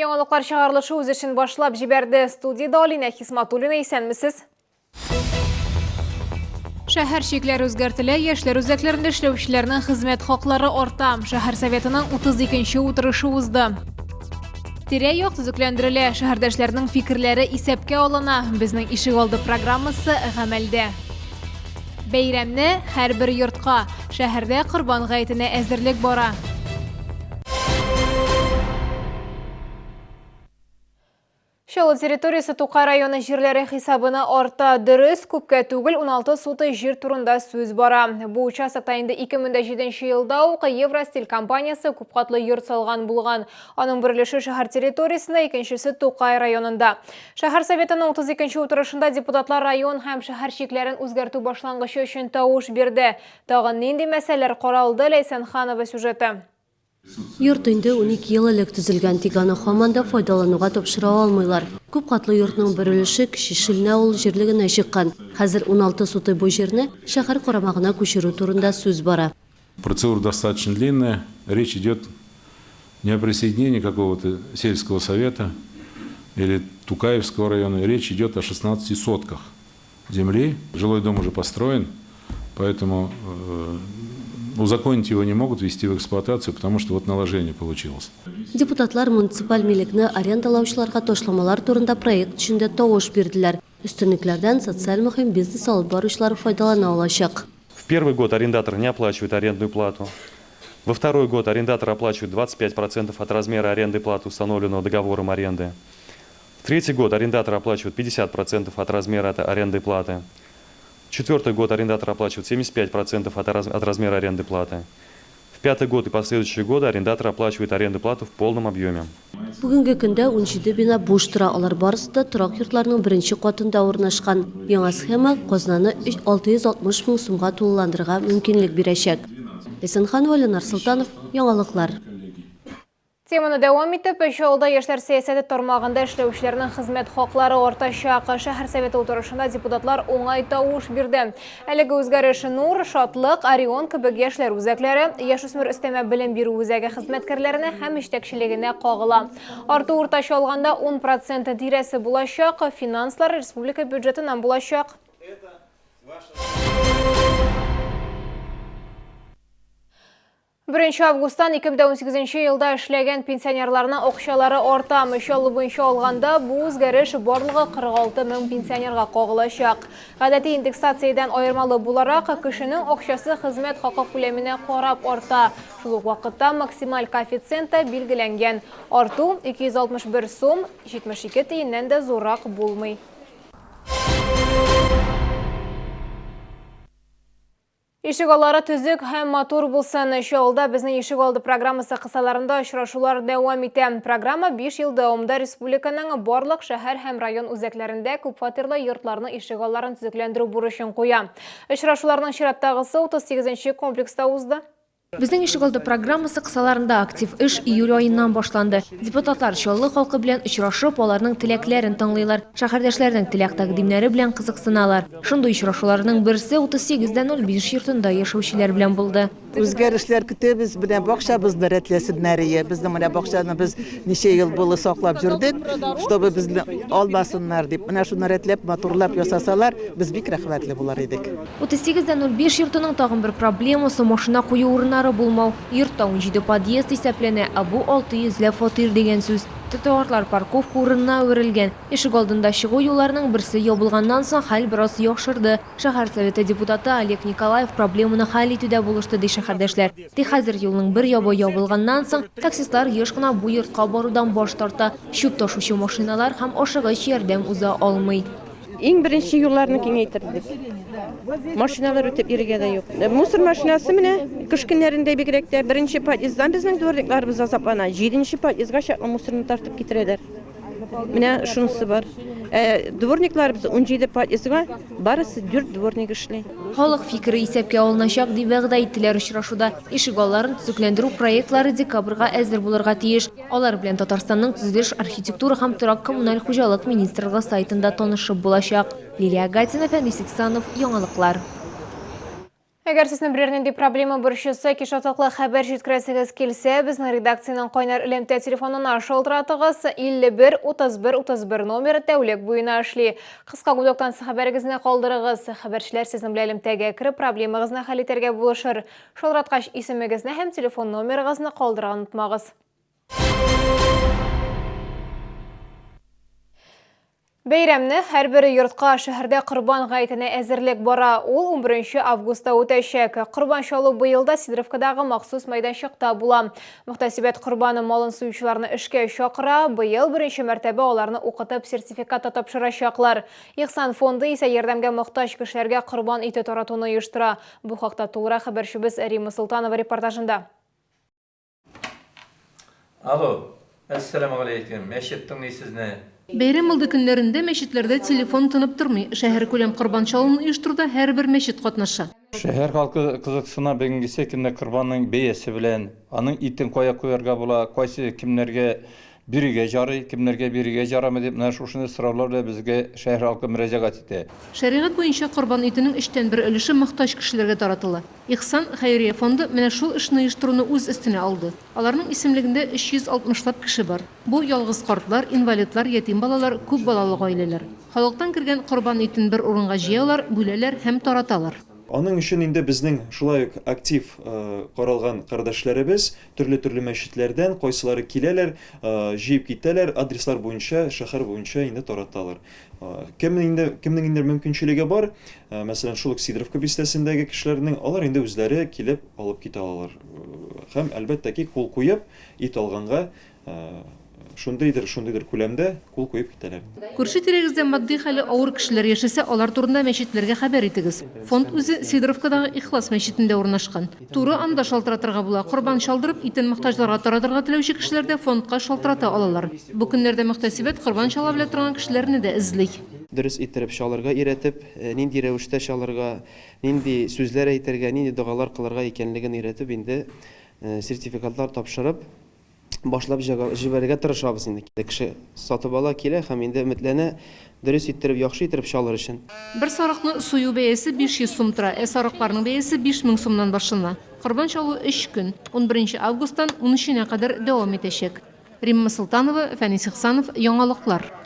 Яңалыклар чыгарылышы үз эшен башлап җибәрде. Студияда Алина Хисматуллина, исәнмесез? Шәһәр шикләре үзгәртелә, яшьләр үзәкләрендә эшләүчеләрнең хезмәт хаклары арта. Шәһәр советының 32нче утырышы узды. Тирә-як төзекләндерелә, шәһәрдәшләрнең фикерләре исәпкә алына. Безнең ишегалды программасы гамәлдә. Бәйрәмне һәрбер йортка, шәһәрдә Корбан гаетенә әзерлек бара. Шәлы территориясы Тукай районы җирләре хисабына арта. Дөрес, күпкә түгел 16 суты җир турында сүз бара. Бу участокта инде 2007 елда ук Евростиль компаниясы күпкатлы йорт салган булган. Аның берилеше шәһәр территориясында, икенчесе Тукай районында. Шәһәр советының 32нче утырышында депутатлар район һәм шәһәр шикләрен үзгәртү башлангычы өчен тавыш бирде. Тагын нинди мәсьәләләр каралды? Ләйсәнханова сюжеты. Йорт инде 12 ел элек төзелгән, тик аны һаман да файдалануга тапшыра алмыйлар. Күп катлы йортның берилеше Кече Шилнә авыл җирлегенә чыккан. Хәзер 16 суты бу җирне шәһәр карамагына күчерү турында сүз бара. Процедура достаточно длинная. Речь идет не о присоединении какого-то сельского совета или Тукаевского района. Речь идет о 16 сотках земли. Жилой дом уже построен, поэтому узаконить его не могут, ввести в эксплуатацию, потому что вот наложение получилось. Депутатлар муниципаль милекне арендалаучыларга ташламалар турында проект өчен тавыш бирделәр. Өстенлекләрдән социаль мөһим бизнес алып баручылар файдалана алачак. В первый год арендатор не оплачивает арендную плату. Во второй год арендатор оплачивает 25% от размера аренды платы, установленного договором аренды. В третий год арендатор оплачивает 50% от размера аренды платы. В четвертый год арендатор оплачивает 75% от размера аренды платы. В пятый год и последующие годы арендатор оплачивает аренду плату в полном объеме. Бүгенге көндә 17 бина буш тора, алар барысы да торак йортларның беренче катында урнашкан. Яңа схема казнаны 660 мең сумга тулыландырырга мөмкинлек бирәчәк. Ләйсәнханова, Ленар Султанов, Яңалыклар. Теманы дәвам итеп, Шәлда яшьләр сәясәте тармагында эшләүчеләрнең хезмәт хаклары артачак. Шәһәр советы утырышында депутатлар уңай тавыш бирде. Әлеге үзгәреш Нур, Шатлык, Орион кебек яшьләр үзәкләре яшүсмер өстәмә белем бирү үзәге хезмәткәрләренә һәм җитәкчелегенә кагыла. Арту уртача алганда 10% тирәсе булачак, финанслар республика бюджетыннан булачак. 1 августтан 2018 елда эшләгән пенсионерларның акчалары арта. Ел буенча алганда бу үзгәреш барлыгы 46 мең пенсионерга кагылачак. Гадәти индексациядән аермалы буларак, кешенең акчасы хезмәт хакы күләменә карап арта. Шул ук вакытта максималь коэффициенты билгеләнгән. Арту 261 сум, 72 тиеннән дә зуррак булмый. Ишегаллары төзек һәм матур булсын. Шәлда безнең ишегалды программасы кысаларында очрашулар дәвам итә. Программа 5 ел дәвамында республиканың барлык шәһәр һәм район үзәкләрендә күп фатирлы йортларның ишегалларын төзекләндерү бурычын куя. Очрашуларның чираттагысы 38нче комплекста узды. Безнең ишегалды программасы кысаларында актив эш июль айыннан башланды. Депутатлар Чаллы халкы белән очрашып, аларның теләкләрен тыңлыйлар, шәһәрдәшләрнең теләк тәкъдимнәре белән кызыксыналар. Шундый очрашуларның берсе 38:05 йортында яшәүчеләр белән булды. Үзгәрешләр көтәбез, белән бакчабызны рәтләсеннәр. Безнең менә бакчаны без ничә ел булы саклап жүрдек, чтобы безне алмасыннар дип. Менә шуны рәтләп, матурлап ясасалар, без бик рәхмәтле булар идек. 38:05 йортының тагын бер проблемасы машина кую урыннары булмау. Йортта 17 подъезд исәпләнә, ә бу 600 фатир дигән сүз. Тротуарлар парковка урынына үрелгән. Ишек алдында чыгу юлларының берсе ябылганнан соң хәл бераз яхшырды. Шәһәр советы депутаты Олег Николаев проблеманы хәл итүдә булышты ди шәһәрдәшләр. Ди хәзер юлның бер ябы ябылганнан соң таксистлар еш кына бу йортка барудан баш тарта. Чүп ташучы машиналар һәм ашыгыч ярдәм уза алмый. Иң беренче юлларны киңәйтердек. Машиналар үтеп иргә дә юк. Мусор машинасы менә кыш көннәрендә бигрәк тә беренче подъезддан безнең дворникларыбыз азаплана. 7нче подъездга чаклы мусорны тартып китерәләр. Менә шунысы бар. Дворникларыбыз 17 подъездга барысы 4 дворник эшли. Халык фикере исәпкә алыначак дип вәгъдә иттеләр очрашуда. Ишегалларын төзекләндерү проектлары декабрьгә әзер булырга тиеш. Алар белән Татарстанның төзелеш, архитектура һәм торак коммуналь хуҗалык министрлыгы сайтында танышып булачак. Лилия Гатина, Фәнис Иксанов, Яңалыклар. Әгер сіздің бірерінде проблема бүршісі кешатықлы қабар жеткіресігіз келсе, біздің редакцияның қойнар үлемті телефонына шолдыратығыз 51-31-31 номері тәулік бойына ашлы. Қысқа көдіктан қабарыңызына қолдырығыз. Қабаршылар сіздің білімтәге кіріп проблемағызына қалетерге болышыр. Шолдыратқаш есімігізіне әм телефон номеріңізіне қолдырған ұтмағыз. Бейрәмні әрбірі йұртқа шәһәрдә құрбан ғайтыны әзірлік бара. Ол 11 августа өтәшек. Құрбан шалу бұйылда Сидоровкадағы мақсус майданшықта була. Мұқтасибет құрбаны малын суючыларны ішке шақыра, бұйыл бірінші мәртәбе оларны оқытып сертификатта тапшырашақлар. Ихсан фонды ise ярдәмгә мұқтаж кішілерге құрбан иті таратуны ұйыштыра. Бұл хақта толыра хабаршыбыз Рима Султанова репортажында. Алло, ассаламу алейкум. Мәшеттің несізіне? Бәйрәм алды көннәрендә мәчетләрдә телефон тынып тормый. Шәһәр күләм корбан чалуын оештыруда һәрбер мәчет катнаша. Шәһәр халкы кызыксына бүгенге көндә корбанның бәясе белән, аның итен кая куярга була, кайсы кимнәргә бирегә жарый, кимнәргә бирегә жарамы дип, менә шушыны сораулар белән безгә шәһәр халкы мөрәҗәгать итә. Шәригать буенча корбан итенең 3тән 1 өлеше мохтаҗ кешеләргә таратыла. Ихсан хәйрия фонды менә шул эшне оештыруны үз өстенә алды. Аларның исемлегендә 360 кеше бар. Бу ялгыз картлар, инвалидлар, ятим балалар, күп балалы гаиләләр. Халыктан кергән корбан итен бер урынга җыялар, бүләләр һәм тараталар. Аның өчен инде безнең шулай ук актив каралган кардәшләребез төрле мәчетләрдән кайсылары киләләр, җыеп китәләр, адреслар буенча, шәһәр буенча инде тараталар. Кемнең инде мөмкинчелеге бар, мәсәлән, шул ук Сидоровка бистәсендәге кешеләрнең алар инде үзләре килеп алып китә алалар. Һәм әлбәттә ки кул куеп ит алганга шундыйдыр күләмдә кул куеп китәләр. Күрше тирәгездә матди хәле авыр кешеләр яшәсә, алар турында мәчетләргә хәбәр итегез. Фонд үзе Сидоровкадагы Ихлас мәчетендә урнашкан. Туры анда шалтыратырга була. Корбан шалдырып, итен мохтаҗларга таратырга теләүче кешеләр дә фондка шалтырата алалар. Бу көннәрдә мөхтәсибәт корбан чала белә торган кешеләрне дә эзли. Дөрес иттереп шалырга өйрәтеп, нинди рәвештә шалырга, нинди сүзләр әйтергә, нинди дугалар кылырга икәнлеген өйрәтеп, инде сертификатлар тапшырып башлап җибәрергә тырышабыз инде. Кеше сатып ала килә һәм инде өметләнә дөрес иттереп, яхшы иттереп шалыр өчен. Бер сарыкны сую бәясе 500 сум тора, сарыкларның бәясе 5000 сумнан башлана. Корбан чалу 3 көн, 11 августтан 13-нә кадәр дәвам итәчәк. Римма Султанова, Фәнис Ихсанов, Яңалыклар.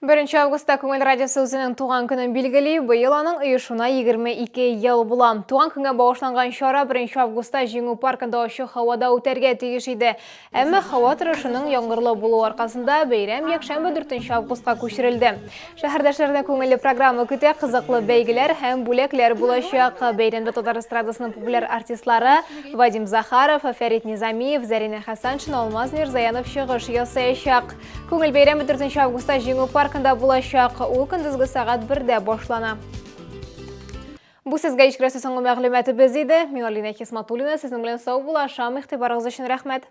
1 августта Күңел радиосы үзенең туган көнен билгели, быел аның оешуна 22 ел була. Туган көнгә багышланган чара 1 августта Җиңү паркында ачык һавада үтәргә тиеш иде. Әмма һава торышының яңгырлы булуы аркасында бәйрәм якшәмбе 4 августка күчерелде. Шәһәрдәшләрне күңелле программа көтә, кызыклы бәйгеләр һәм бүләкләр булачак. Бәйрәмдә Татар эстрадасының популяр артистлары Вадим Захаров, Фәрит Низамиев, Зарина Хасаншин, Алмаз Мирзаянов чыгыш ясаячак. Күңел бәйрәме 4 августта Җиңү паркында булачак, ул көндезге сагат 1дә башлана. Бу сезгә ишкерәсе соңгы мәгълүматыбыз иде. Мин Алина Хисматуллина, сезнең белән сау булашам. Игътибарыгыз өчен рәхмәт.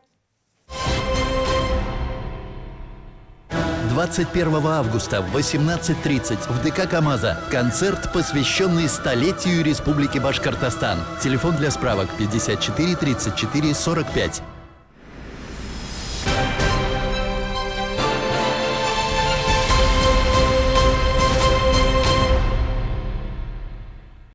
21 августа в 18:30 в ДК КамАЗа концерт, посвященный столетию Республики Башкортостан. Телефон для справок 54 34 45.